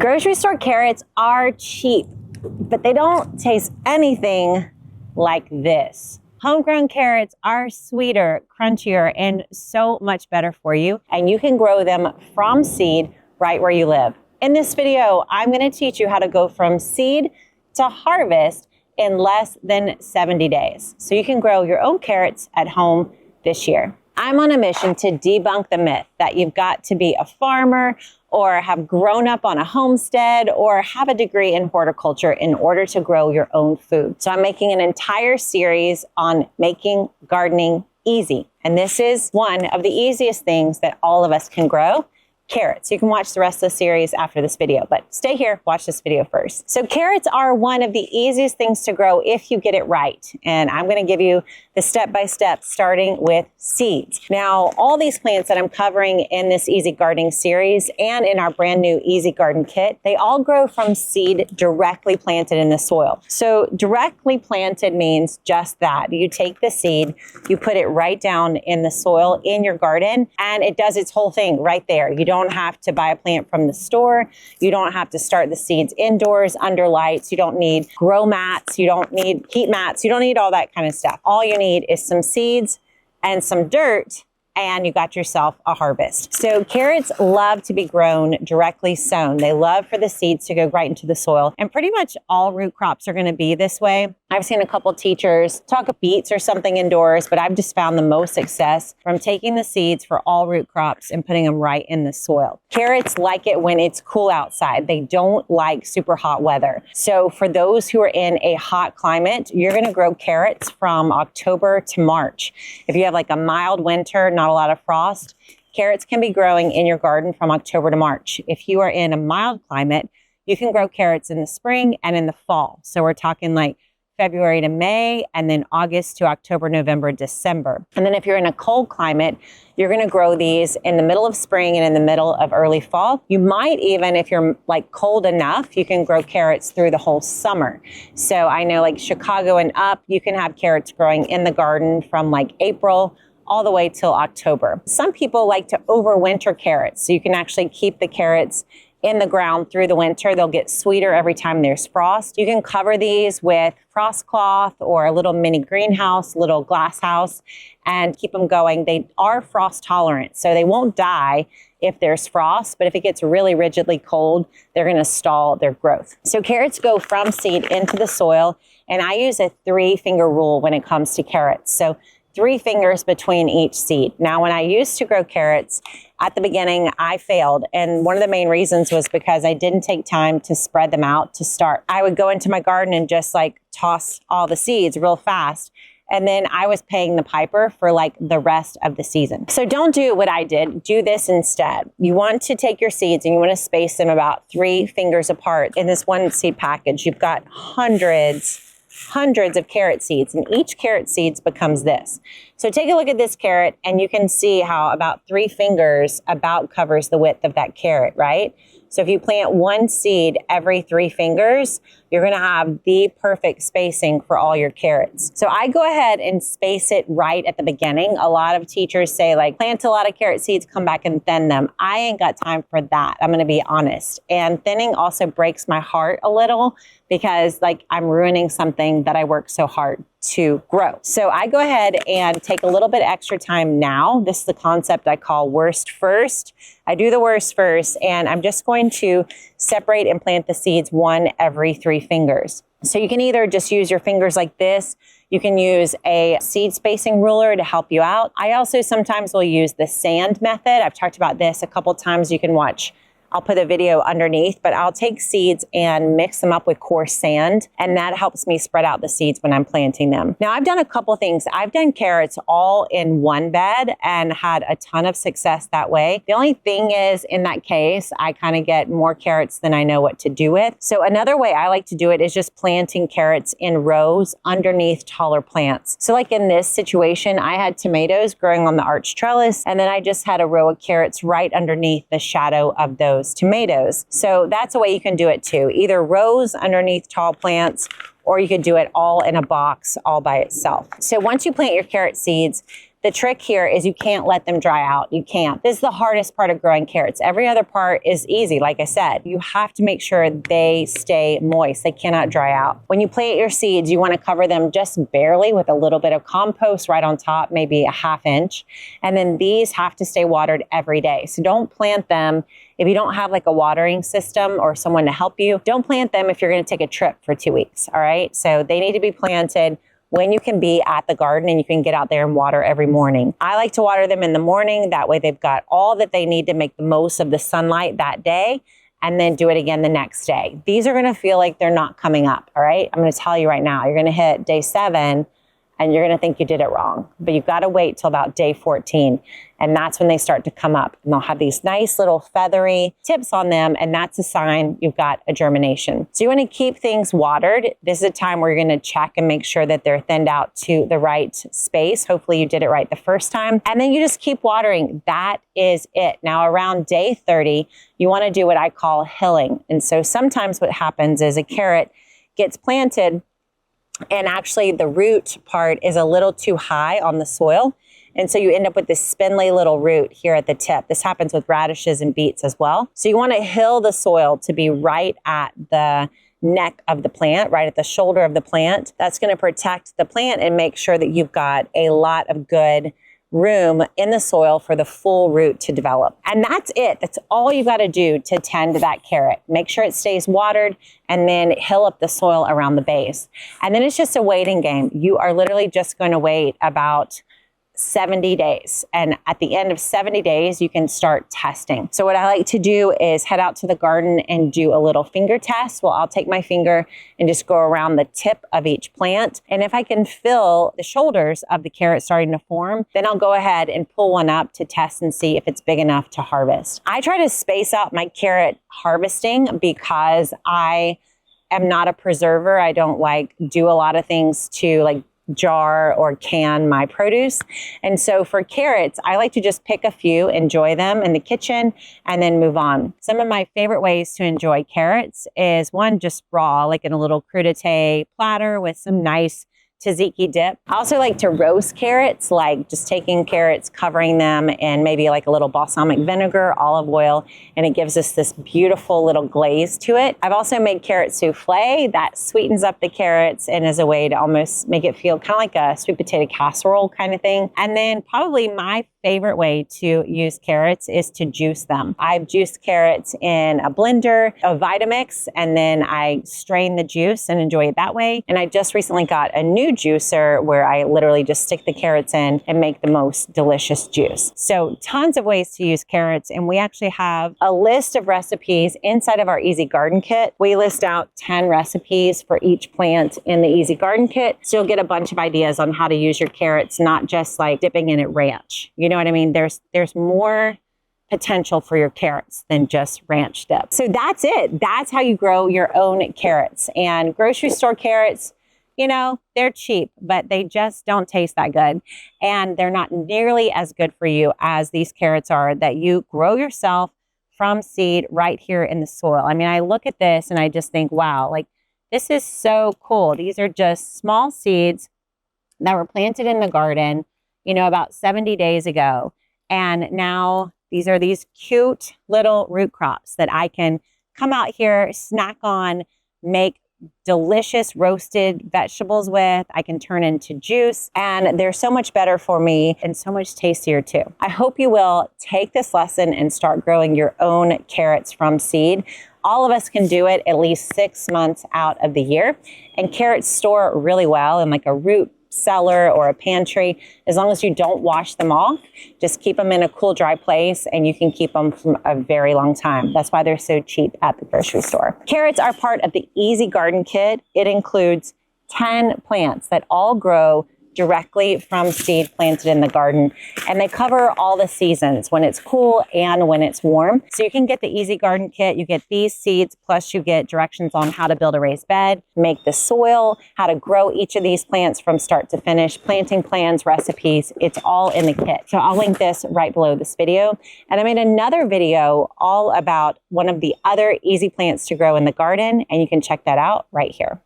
Grocery store carrots are cheap, but they don't taste anything like this. Homegrown carrots are sweeter, crunchier, and so much better for you. And you can grow them from seed right where you live. In this video, I'm going to teach you how to go from seed to harvest in less than 70 days. So you can grow your own carrots at home this year. I'm on a mission to debunk the myth that you've got to be a farmer or have grown up on a homestead or have a degree in horticulture in order to grow your own food. So I'm making an entire series on making gardening easy. And this is one of the easiest things that all of us can grow. Carrots. You can watch the rest of the series after this video, but stay here, watch this video first. So carrots are one of the easiest things to grow if you get it right. And I'm going to give you the step-by-step starting with seeds. Now, all these plants that I'm covering in this Easy Gardening series and in our brand new Easy Garden kit, they all grow from seed directly planted in the soil. So directly planted means just that. You take the seed, you put it right down in the soil in your garden, and it does its whole thing right there. You don't have to buy a plant from the store. You don't have to start the seeds indoors under lights. You don't need grow mats. You don't need heat mats. You don't need all that kind of stuff. All you need is some seeds and some dirt, and you got yourself a harvest. So carrots love to be grown directly sown. They love for the seeds to go right into the soil. And pretty much all root crops are going to be this way. I've seen a couple teachers talk of beets or something indoors, but I've just found the most success from taking the seeds for all root crops and putting them right in the soil. Carrots like it when it's cool outside. They don't like super hot weather. So for those who are in a hot climate, you're going to grow carrots from October to March. If you have like a mild winter, not a lot of frost, carrots can be growing in your garden from October to March. If you are in a mild climate, you can grow carrots in the spring and in the fall. So we're talking like February to May, and then August to October, November, December. And then if you're in a cold climate, you're going to grow these in the middle of spring and in the middle of early fall. You might even, if you're like cold enough, you can grow carrots through the whole summer. So I know like Chicago and up, you can have carrots growing in the garden from like April all the way till October. Some people like to overwinter carrots, so you can actually keep the carrots in the ground through the winter. They'll get sweeter every time there's frost. You can cover these with frost cloth or a little mini greenhouse, little glass house, and keep them going. They are frost tolerant, so they won't die if there's frost, but if it gets really rigidly cold, they're gonna stall their growth. So carrots go from seed into the soil, and I use a 3-finger rule when it comes to carrots. So 3 fingers between each seed. Now, when I used to grow carrots, at the beginning, I failed. And one of the main reasons was because I didn't take time to spread them out to start. I would go into my garden and just like toss all the seeds real fast. And then I was paying the piper for like the rest of the season. So don't do what I did. Do this instead. You want to take your seeds and you want to space them about 3 fingers apart. In this one seed package, you've got hundreds of carrot seeds, and each carrot seeds becomes this. So take a look at this carrot and you can see how about 3 fingers about covers the width of that carrot, right? So if you plant 1 seed every 3 fingers, you're going to have the perfect spacing for all your carrots. So I go ahead and space it right at the beginning. A lot of teachers say like plant a lot of carrot seeds, come back and thin them. I ain't got time for that. I'm going to be honest. And thinning also breaks my heart a little because like I'm ruining something that I worked so hard to grow. So I go ahead and take a little bit extra time now. This is the concept I call worst first. I do the worst first, and I'm just going to separate and plant the seeds 1 every 3 fingers. So you can either just use your fingers like this. You can use a seed spacing ruler to help you out. I also sometimes will use the sand method. I've talked about this a couple times. You can watch. I'll put a video underneath, but I'll take seeds and mix them up with coarse sand, and that helps me spread out the seeds when I'm planting them. Now, I've done a couple things. I've done carrots all in one bed and had a ton of success that way. The only thing is, in that case, I kind of get more carrots than I know what to do with. So another way I like to do it is just planting carrots in rows underneath taller plants. So like in this situation, I had tomatoes growing on the arch trellis, and then I just had a row of carrots right underneath the shadow of those tomatoes. So that's a way you can do it too. Either rows underneath tall plants, or you could do it all in a box all by itself. So once you plant your carrot seeds, The trick here is you can't let them dry out. You can't. This is the hardest part of growing carrots. Every other part is easy, like I said. You have to make sure they stay moist. They cannot dry out. When you plant your seeds, you want to cover them just barely with a little bit of compost right on top, maybe a ½ inch. And then these have to stay watered every day. So don't plant them if you don't have like a watering system or someone to help you. Don't plant them if you're going to take a trip for 2 weeks, all right? So they need to be planted when you can be at the garden and you can get out there and water every morning. I like to water them in the morning. That way they've got all that they need to make the most of the sunlight that day, and then do it again the next day. These are gonna feel like they're not coming up, all right? I'm gonna tell you right now, you're gonna hit day 7 and you're gonna think you did it wrong, but you've gotta wait till about day 14. And that's when they start to come up, and they'll have these nice little feathery tips on them. And that's a sign you've got a germination. So you want to keep things watered. This is a time where you're going to check and make sure that they're thinned out to the right space. Hopefully you did it right the first time. And then you just keep watering. That is it. Now around day 30, you want to do what I call hilling. And so sometimes what happens is a carrot gets planted and actually the root part is a little too high on the soil. And so you end up with this spindly little root here at the tip. This happens with radishes and beets as well. So you want to hill the soil to be right at the neck of the plant, right at the shoulder of the plant. That's going to protect the plant and make sure that you've got a lot of good room in the soil for the full root to develop. And that's it. That's all you got to do to tend to that carrot. Make sure it stays watered and then hill up the soil around the base. And then it's just a waiting game. You are literally just going to wait about 70 days. And at the end of 70 days, you can start testing. So what I like to do is head out to the garden and do a little finger test. Well, I'll take my finger and just go around the tip of each plant. And if I can feel the shoulders of the carrot starting to form, then I'll go ahead and pull one up to test and see if it's big enough to harvest. I try to space out my carrot harvesting because I am not a preserver. I don't do a lot of things to jar or can my produce. And so for carrots, I like to just pick a few, enjoy them in the kitchen, and then move on. Some of my favorite ways to enjoy carrots is one, just raw, like in a little crudité platter with some nice tzatziki dip. I also like to roast carrots, like just taking carrots, covering them in maybe like a little balsamic vinegar, olive oil, and it gives us this beautiful little glaze to it. I've also made carrot souffle that sweetens up the carrots and is a way to almost make it feel kind of like a sweet potato casserole kind of thing. And then probably my favorite way to use carrots is to juice them. I've juiced carrots in a blender, a Vitamix, and then I strain the juice and enjoy it that way. And I just recently got a new juicer where I literally just stick the carrots in and make the most delicious juice. So tons of ways to use carrots. And we actually have a list of recipes inside of our Easy Garden Kit. We list out 10 recipes for each plant in the Easy Garden Kit. So you'll get a bunch of ideas on how to use your carrots, not just like dipping in at ranch. You know what I mean? There's more potential for your carrots than just ranch dip. So that's it. That's how you grow your own carrots. And grocery store carrots, they're cheap, but they just don't taste that good. And they're not nearly as good for you as these carrots are that you grow yourself from seed right here in the soil. I mean, I look at this and I just think, wow, this is so cool. These are just small seeds that were planted in the garden, about 70 days ago. And now these are these cute little root crops that I can come out here, snack on, make delicious roasted vegetables with. I can turn into juice, and they're so much better for me and so much tastier too. I hope you will take this lesson and start growing your own carrots from seed. All of us can do it at least 6 months out of the year, and carrots store really well in like a root cellar or a pantry. As long as you don't wash them off, just keep them in a cool, dry place and you can keep them for a very long time. That's why they're so cheap at the grocery store. Carrots are part of the Easy Garden Kit. It includes 10 plants that all grow directly from seed planted in the garden. And they cover all the seasons, when it's cool and when it's warm. So you can get the Easy Garden Kit. You get these seeds, plus you get directions on how to build a raised bed, make the soil, how to grow each of these plants from start to finish, planting plans, recipes. It's all in the kit. So I'll link this right below this video. And I made another video all about one of the other easy plants to grow in the garden, and you can check that out right here.